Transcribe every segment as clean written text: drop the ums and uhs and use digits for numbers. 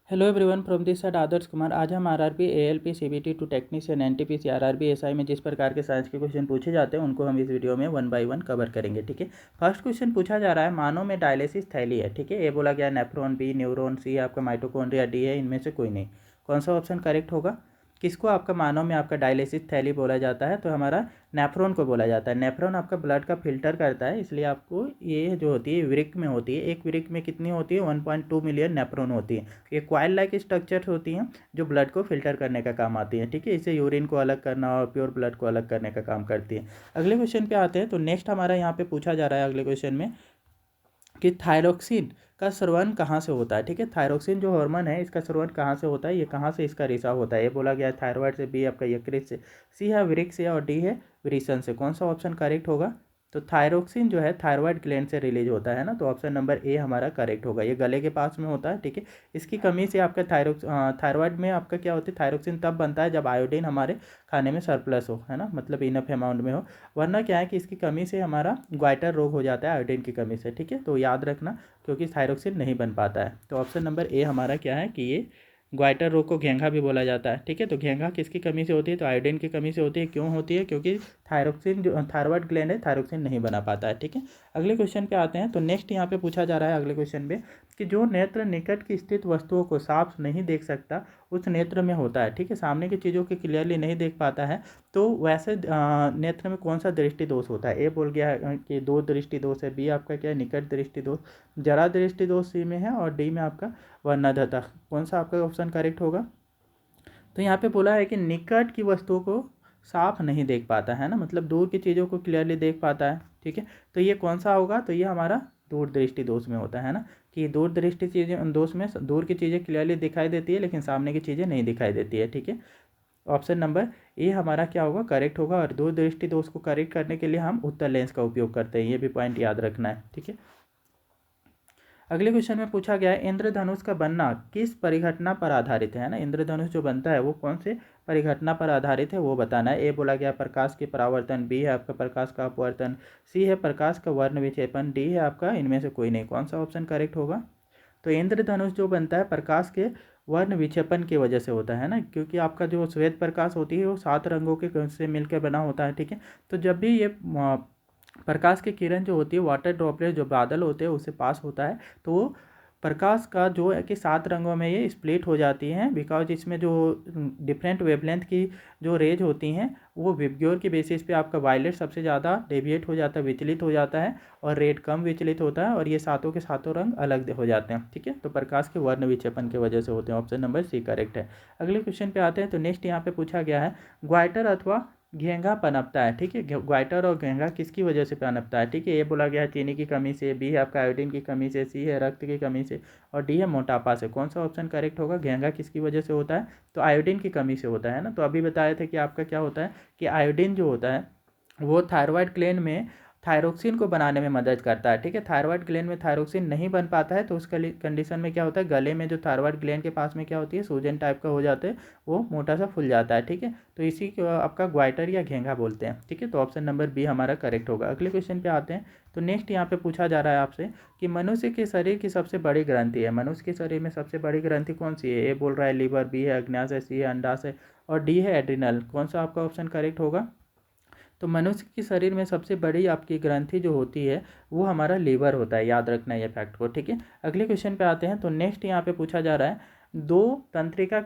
Hello everyone from this side Adarsh Kumar. आज हम RRB ALP CBT two technician NTPC RRB SI में जिस प्रकार के साइंस के क्वेश्चन पूछे जाते हैं उनको हम इस वीडियो में वन बाय वन कवर करेंगे। ठीक है, फर्स्ट क्वेश्चन पूछा जा रहा है, मानव में डायलिसिस थैली है। ठीक है, ए बोला गया नेफ्रॉन, बी न्यूरॉन, सी आपका माइटोकॉन्ड्रिया, डी है इनमें से कोई नहीं। कौन सा ऑप्शन करेक्ट होगा? किसको आपका मानव में आपका डायलिसिस थैली बोला जाता है? तो हमारा नेफ्रॉन को बोला जाता है। नेफ्रॉन आपका ब्लड का फिल्टर करता है, इसलिए आपको ये जो होती है वृक्क में होती है। एक वृक्क में कितनी होती है? 1.2 मिलियन नेफ्रॉन होती है। ये क्वाइल लाइक स्ट्रक्चर होती हैं जो ब्लड को फिल्टर करने का काम आती है। ठीक है, इससे यूरिन को अलग करना और प्योर ब्लड को अलग करने का काम करती है। अगले क्वेश्चन पे आते हैं। तो नेक्स्ट हमारा यहाँ पे पूछा जा रहा है अगले क्वेश्चन में कि थायरोक्सिन का स्रवण कहाँ से होता है। ठीक है, थायरोक्सिन जो हार्मोन है इसका स्रवण कहाँ से होता है, ये कहाँ से इसका रिसाव होता है? ये बोला गया है थायराइड से, बी आपका यकृत से, सी है वृक्क से और डी है वृषण से। कौन सा ऑप्शन करेक्ट होगा? तो थायरोक्सिन जो है थायराइड ग्लैंड से रिलीज होता है ना, तो ऑप्शन नंबर ए हमारा करेक्ट होगा। ये गले के पास में होता है। ठीक है, इसकी कमी से आपका थायराइड में आपका क्या होती है, थायरोक्सिन तब बनता है जब आयोडीन हमारे खाने में सरप्लस हो, है ना, मतलब इनफ अमाउंट में हो। वरना क्या है कि इसकी कमी से हमारा ग्वाइटर रोग हो जाता है आयोडीन की कमी से। ठीक है, तो याद रखना, क्योंकि थायरोक्सिन नहीं बन पाता है। तो ऑप्शन नंबर ए हमारा क्या है कि ये ग्वाइटर रोग को घेंघा भी बोला जाता है। ठीक है, तो घेंघा किसकी कमी से होती है? तो आयोडीन की कमी से होती है। क्यों होती है? क्योंकि थायरोक्सिन जो थायराइड ग्लैंड है थायरोक्सिन नहीं बना पाता है। ठीक है, अगले क्वेश्चन पे आते हैं। तो नेक्स्ट यहाँ पे पूछा जा रहा है अगले क्वेश्चन में कि जो नेत्र निकट की स्थित वस्तुओं को साफ नहीं देख सकता उस नेत्र में होता है। ठीक है, सामने की चीज़ों को क्लियरली नहीं देख पाता है, तो वैसे नेत्र में कौन सा दृष्टि दोष होता है? ए बोल गया है कि दो दृष्टि दोष है, बी आपका क्या है निकट दृष्टि दोष, जरा दृष्टि दोष सी में है और डी में आपका वर्णधता। कौन सा आपका ऑप्शन करेक्ट होगा? तो यहाँ पे बोला है कि निकट की वस्तुओं को साफ नहीं देख पाता है ना, मतलब दूर की चीज़ों को क्लियरली देख पाता है। ठीक है, तो ये कौन सा होगा? तो ये हमारा दूर दृष्टि दोष में होता है ना, कि दूर दृष्टि चीज़ें दोष में दूर की चीज़ें क्लियरली दिखाई देती है लेकिन सामने की चीज़ें नहीं दिखाई देती है। ठीक है, ऑप्शन नंबर ए हमारा क्या होगा? करेक्ट होगा। और दूर दृष्टि दोष को करेक्ट करने के लिए हम उत्तर लेंस का उपयोग करते हैं, ये भी पॉइंट याद रखना है। ठीक है, अगले क्वेश्चन में पूछा गया है इंद्रधनुष का बनना किस परिघटना पर आधारित है ना, इंद्रधनुष जो बनता है वो कौन से परिघटना पर आधारित है वो बताना है। ए बोला गया प्रकाश के परावर्तन, बी है आपका प्रकाश का अपवर्तन, सी है प्रकाश का वर्ण विक्षेपण, डी है आपका इनमें से कोई नहीं। कौन सा ऑप्शन करेक्ट होगा? तो इंद्रधनुष जो बनता है प्रकाश के वर्ण विक्षेपण की वजह से होता है ना, क्योंकि आपका जो श्वेत प्रकाश होती है वो 7 रंगों के से मिलकर बना होता है। ठीक है, तो जब भी ये प्रकाश की किरण जो होती है वाटर ड्रॉपलेट जो बादल होते हैं उससे पास होता है, तो वो प्रकाश का जो है कि 7 रंगों में ये स्प्लिट हो जाती हैं, बिकॉज इसमें जो डिफरेंट वेवलेंथ की जो रेज होती हैं वो विबग्योर की बेसिस पे आपका वायलेट सबसे ज़्यादा डेविएट हो जाता है, विचलित हो जाता है, और रेड कम विचलित होता है, और ये सातों के सातों रंग अलग हो जाते हैं। ठीक है, तो प्रकाश के वर्ण विक्षेपण की वजह से होते हैं। ऑप्शन नंबर सी करेक्ट है। अगले क्वेश्चन पे आते हैं। तो नेक्स्ट यहाँ पे पूछा गया है ग्वाइटर अथवा घेंघा पनपता है। ठीक है, ग्वाइटर और घेंघा किसकी वजह से पनपता है? ठीक है, ये बोला गया है चीनी की कमी से, बी है आपका आयोडीन की कमी से, सी है रक्त की कमी से, और डी है मोटापा से। कौन सा ऑप्शन करेक्ट होगा? घेंघा किसकी वजह से होता है? तो आयोडीन की कमी से होता है ना। तो अभी बताए थे कि आपका क्या होता है कि आयोडीन जो होता है वो थायराइड ग्लैंड में थायरोक्सिन को बनाने में मदद करता है। ठीक है, थायराइड ग्लैंड में थायरोक्सिन नहीं बन पाता है, तो उस कंडीशन में क्या होता है, गले में जो थायराइड ग्लैंड के पास में क्या होती है सूजन टाइप का हो जाता है, वो मोटा सा फूल जाता है। ठीक है, तो इसी को आपका ग्वाइटर या घेंघा बोलते हैं। ठीक है, तो ऑप्शन नंबर बी हमारा करेक्ट होगा। अगले क्वेश्चन पे आते हैं। तो नेक्स्ट यहाँ पे पूछा जा रहा है आपसे कि मनुष्य के शरीर की सबसे बड़ी ग्रंथि है, मनुष्य के शरीर में सबसे बड़ी ग्रंथि कौन सी है? ए बोल रहा है लीवर, बी है अग्न्याशय, सी है अंडाशय, और डी है एड्रिनल। कौन सा आपका ऑप्शन करेक्ट होगा? तो मनुष्य के शरीर में सबसे बड़ी आपकी ग्रंथि जो होती है वो हमारा लीवर होता है, याद रखना ये फैक्ट को। ठीक है, अगले क्वेश्चन पे आते हैं। तो नेक्स्ट यहाँ पे पूछा जा रहा है दो तंत्रिका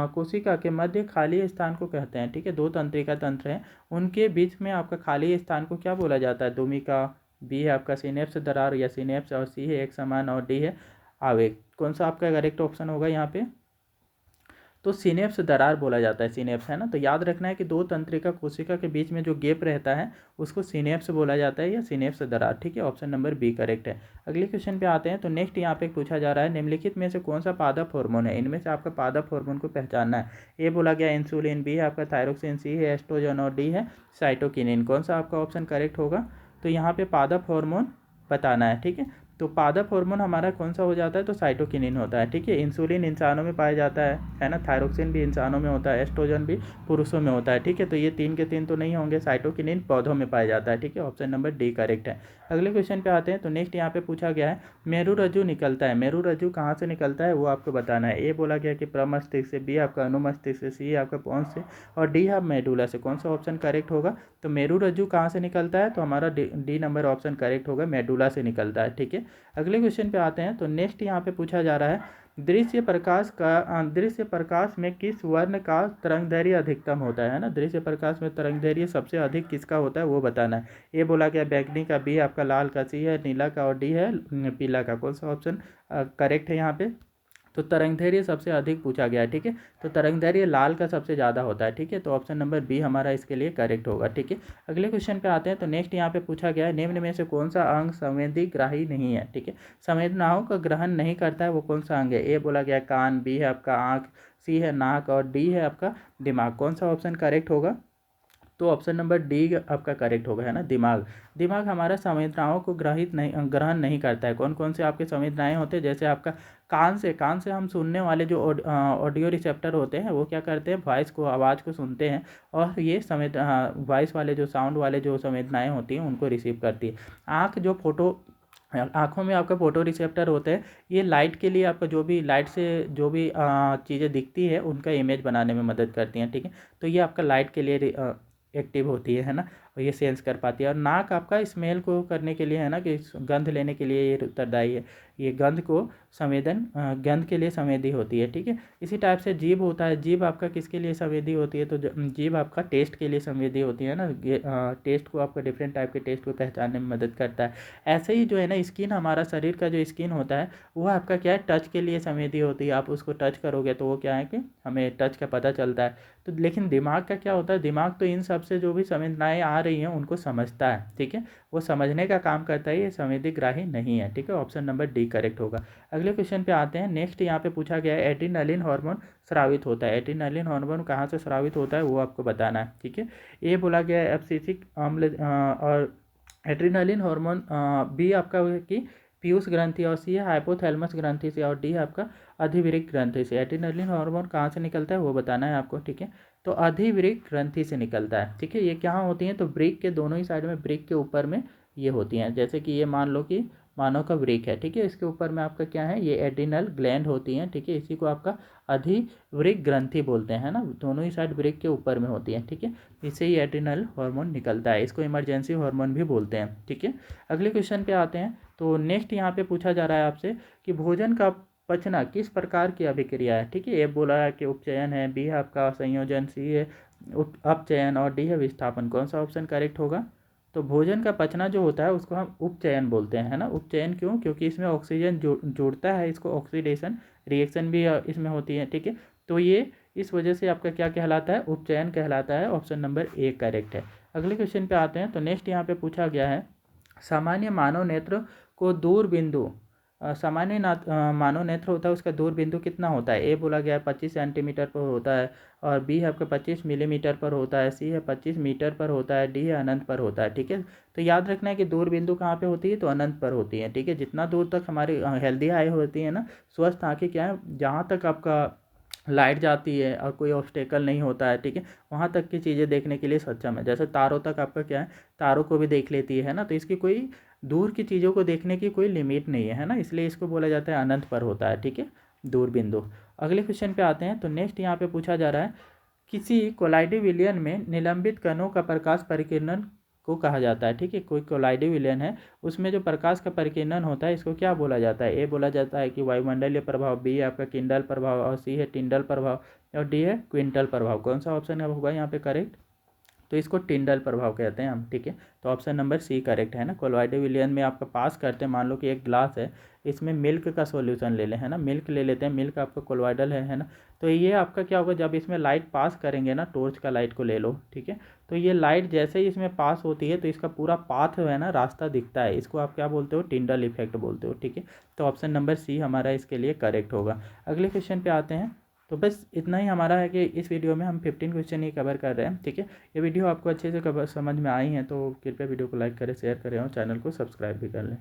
कोशिका के मध्य खाली स्थान को कहते हैं। ठीक है, दो तंत्रिका तंत्र हैं, उनके बीच में आपका खाली स्थान को क्या बोला जाता है? दुमिका, बी है आपका सिनेप्स दरार या सिनेप्स, और सी है एक समान, और डी है आवेग। कौन सा आपका करेक्ट ऑप्शन होगा यहाँ पे? तो सिनेप्स दरार बोला जाता है, सिनेप्स है ना। तो याद रखना है कि दो तंत्रिका कोशिका के बीच में जो गैप रहता है उसको सिनेप्स बोला जाता है या सिनेप्स दरार। ठीक है, ऑप्शन नंबर बी करेक्ट है। अगले क्वेश्चन पे आते हैं। तो नेक्स्ट यहाँ पे पूछा जा रहा है निम्नलिखित में से कौन सा पादप हार्मोन है? इनमें से आपका पादप हार्मोन को पहचानना है। ए बोला गया इंसुलिन, बी है आपका थायरोक्सिन, सी है एस्ट्रोजन, और डी है साइटोकिनिन। कौन सा आपका ऑप्शन करेक्ट होगा? तो यहाँ पे पादप हार्मोन बताना है। ठीक है, तो पादप हार्मोन हमारा कौन सा हो जाता है, तो साइटोकिनिन होता है, ठीक है। इंसुलिन इंसानों में पाया जाता है ना। थायरोक्सिन भी इंसानों में होता है, एस्ट्रोजन भी पुरुषों में होता है, ठीक है। तो ये 3 के 3 तो नहीं होंगे, साइटोकिनिन पौधों में पाया जाता है, ठीक है। ऑप्शन नंबर डी करेक्ट है। अगले क्वेश्चन पे आते हैं। तो नेक्स्ट यहाँ पे पूछा गया है मेरुरज्जु निकलता है, मेरुरज्जु कहाँ से निकलता है वो आपको बताना है। ए बोला गया कि प्रमस्तिष्क से, बी आपका अनुमस्तिष्क से, सी आपका पौंस से और डी आप मेडुला से। कौन सा ऑप्शन करेक्ट होगा, तो मेरुरज्जु कहाँ से निकलता है, तो हमारा डी नंबर ऑप्शन करेक्ट होगा, मेडुला से निकलता है, ठीक है। अगले क्वेश्चन पे आते हैं। तो नेक्स्ट यहाँ पे पूछा जा रहा है दृश्य प्रकाश में किस वर्ण का तरंगदैर्घ्य अधिकतम होता है ना। दृश्य प्रकाश में तरंगदैर्घ्य सबसे अधिक किसका होता है वो बताना है। ए बोला गया बैंगनी का, बी आपका लाल का, सी है नीला का और डी है पीला का। कौन सा ऑप्शन करेक्ट है यहाँ पे, तो तरंगदैर्घ्य सबसे अधिक पूछा गया है, ठीक है। तो तरंगदैर्घ्य लाल का सबसे ज़्यादा होता है, ठीक है। तो ऑप्शन नंबर बी हमारा इसके लिए करेक्ट होगा, ठीक है। अगले क्वेश्चन पे आते हैं। तो नेक्स्ट यहाँ पे पूछा गया है निम्न में से कौन सा अंग संवेदी ग्राही नहीं है, ठीक है। संवेदनाओं का ग्रहण नहीं करता है वो कौन सा अंग है। ए बोला गया कान, बी है आपका आँख, सी है नाक और डी है आपका दिमाग। कौन सा ऑप्शन करेक्ट होगा, तो ऑप्शन नंबर डी आपका करेक्ट होगा, है ना। दिमाग, दिमाग हमारा संवेदनाओं को ग्रहण नहीं करता है। कौन कौन से आपके संवेदनाएं होते हैं, जैसे आपका कान से हम सुनने वाले जो ऑडियो रिसेप्टर होते हैं वो क्या करते हैं, वॉइस को, आवाज़ को सुनते हैं और ये वॉइस वाले जो साउंड वाले जो संवेदनाएं होती हैं उनको रिसीव करती है। आँखों में आपका फोटो रिसेप्टर होते हैं, ये लाइट के लिए आपका जो भी लाइट से जो भी चीज़ें दिखती है उनका इमेज बनाने में मदद करती हैं, ठीक है। तो ये आपका लाइट के लिए एक्टिव होती है ना, और ये सेंस कर पाती है। और नाक आपका स्मेल को करने के लिए, है ना, कि गंध लेने के लिए ये उत्तरदायी है, ये गंध के लिए संवेदी होती है, ठीक है। इसी टाइप से जीभ होता है, जीभ आपका किसके लिए संवेदी होती है, तो जीभ आपका टेस्ट के लिए संवेदी होती है ना, टेस्ट को, आपका डिफरेंट टाइप के टेस्ट को पहचानने में मदद करता है। ऐसे ही जो है ना स्किन, हमारा शरीर का जो स्किन होता है वो आपका क्या है, टच के लिए संवेदी होती है। आप उसको टच करोगे तो वो क्या है कि हमें टच का पता चलता है। तो लेकिन दिमाग का क्या होता है, दिमाग तो इन सब से जो भी संवेदनाएं आ रही हैं उनको समझता है, ठीक है, वो समझने का काम करता है, ये संवेदीग्राही नहीं है, ठीक है। ऑप्शन नंबर डी करेक्ट होगा। अगले क्वेश्चन पे आते हैं। नेक्स्ट यहाँ पे पूछा गया है एड्रीनलिन हार्मोन स्रावित होता है, एड्रीनलिन हार्मोन कहाँ से स्रावित होता है वो आपको बताना है, ठीक है। ये बोला गया है एब्सिसिक अम्ल और एड्रीनलिन हार्मोन, बी आपका की पीयूष ग्रंथि और सी है हाइपोथैलेमस ग्रंथि से और डी है आपका अधिवृक्क ग्रंथि से। एड्रीनलिन हार्मोन कहाँ से निकलता है वो बताना है आपको, ठीक है। तो अधिवृक्क ग्रंथि से निकलता है, ठीक है। ये कहाँ होती हैं, तो ब्रेक के दोनों ही साइड में, ब्रेक के ऊपर में ये होती हैं। जैसे कि ये मान लो कि मानव का ब्रेक है, ठीक है, इसके ऊपर में आपका क्या है, ये एड्रिनल ग्लैंड होती हैं, ठीक है। इसी को आपका अधिवृक्क ग्रंथि बोलते हैं ना, दोनों ही साइड ब्रेक के ऊपर में होती है, ठीक है। इससे ही एड्रिनल हार्मोन निकलता है, इसको इमरजेंसी हार्मोन भी बोलते हैं, ठीक है। अगले क्वेश्चन पे आते हैं। तो नेक्स्ट यहाँ पे पूछा जा रहा है आपसे कि भोजन का पचना किस प्रकार की अभिक्रिया है, ठीक है। ए बोला है कि उपचयन है, बी है आपका संयोजन, सी है अपचयन और डी है विस्थापन। कौन सा ऑप्शन करेक्ट होगा, तो भोजन का पचना जो होता है उसको हम उपचयन बोलते हैं, है ना। उपचयन क्यों, क्योंकि इसमें ऑक्सीजन जुड़ता है, इसको ऑक्सीडेशन रिएक्शन भी इसमें होती है, ठीक है। तो ये इस वजह से आपका क्या कहलाता है, उपचयन कहलाता है। ऑप्शन नंबर ए करेक्ट है। अगले क्वेश्चन पे आते हैं। तो नेक्स्ट यहाँ पे पूछा गया है सामान्य मानव नेत्र को दूर बिंदु मानव नेत्र होता है उसका दूर बिंदु कितना होता है। ए बोला गया है 25 सेंटीमीटर पर होता है और बी है आपका 25 मिलीमीटर पर होता है, सी है 25 मीटर पर होता है, डी है अनंत पर होता है, ठीक है। तो याद रखना है कि दूर बिंदु कहाँ पे होती है, तो अनंत पर होती है, ठीक है। जितना दूर तक हमारी हेल्दी आई होती है ना, स्वस्थ आँखें क्या है, जहाँ तक आपका लाइट जाती है और कोई ऑब्स्टेकल नहीं होता है, ठीक है, वहाँ तक की चीज़ें देखने के लिए सक्षम है। जैसे तारों तक आपका क्या है, तारों को भी देख लेती है ना, तो इसकी कोई दूर की चीज़ों को देखने की कोई लिमिट नहीं है ना, इसलिए इसको बोला जाता है अनंत पर होता है, ठीक है, दूर बिंदु। अगले क्वेश्चन पे आते हैं। तो नेक्स्ट यहाँ पे पूछा जा रहा है किसी कोलाइडी विलयन में निलंबित कणों का प्रकाश परिकिरण को कहा जाता है, ठीक है। कोई कोलाइडी विलयन है उसमें जो प्रकाश का परिकिरण होता है इसको क्या बोला जाता है। ए बोला जाता है कि वायुमंडलीय प्रभाव, बी आपका किंडल प्रभाव और सी है टिंडल प्रभाव और डी है क्विंटल प्रभाव। कौन सा ऑप्शन होगा यहाँ पे करेक्ट, तो इसको टिंडल प्रभाव कहते हैं हम, ठीक है। तो ऑप्शन नंबर सी करेक्ट है ना। कोलॉइडल विलयन में आपका पास करते हैं, मान लो कि एक ग्लास है, इसमें मिल्क का सॉल्यूशन ले लें, है ना, मिल्क ले लेते हैं, मिल्क आपका कोलॉइडल है ना। तो ये आपका क्या होगा, जब इसमें लाइट पास करेंगे ना, टॉर्च का लाइट को ले लो, ठीक है, तो ये लाइट जैसे ही इसमें पास होती है तो इसका पूरा पाथ है ना, रास्ता दिखता है, इसको आप क्या बोलते हो, टिंडल इफेक्ट बोलते हो, ठीक है। तो ऑप्शन नंबर सी हमारा इसके लिए करेक्ट होगा। अगले क्वेश्चन पे आते हैं। तो बस इतना ही हमारा है कि इस वीडियो में हम 15 क्वेश्चन ही कवर कर रहे हैं, ठीक है। ये वीडियो आपको अच्छे से समझ में आई है तो कृपया वीडियो को लाइक करें, शेयर करें और चैनल को सब्सक्राइब भी कर लें।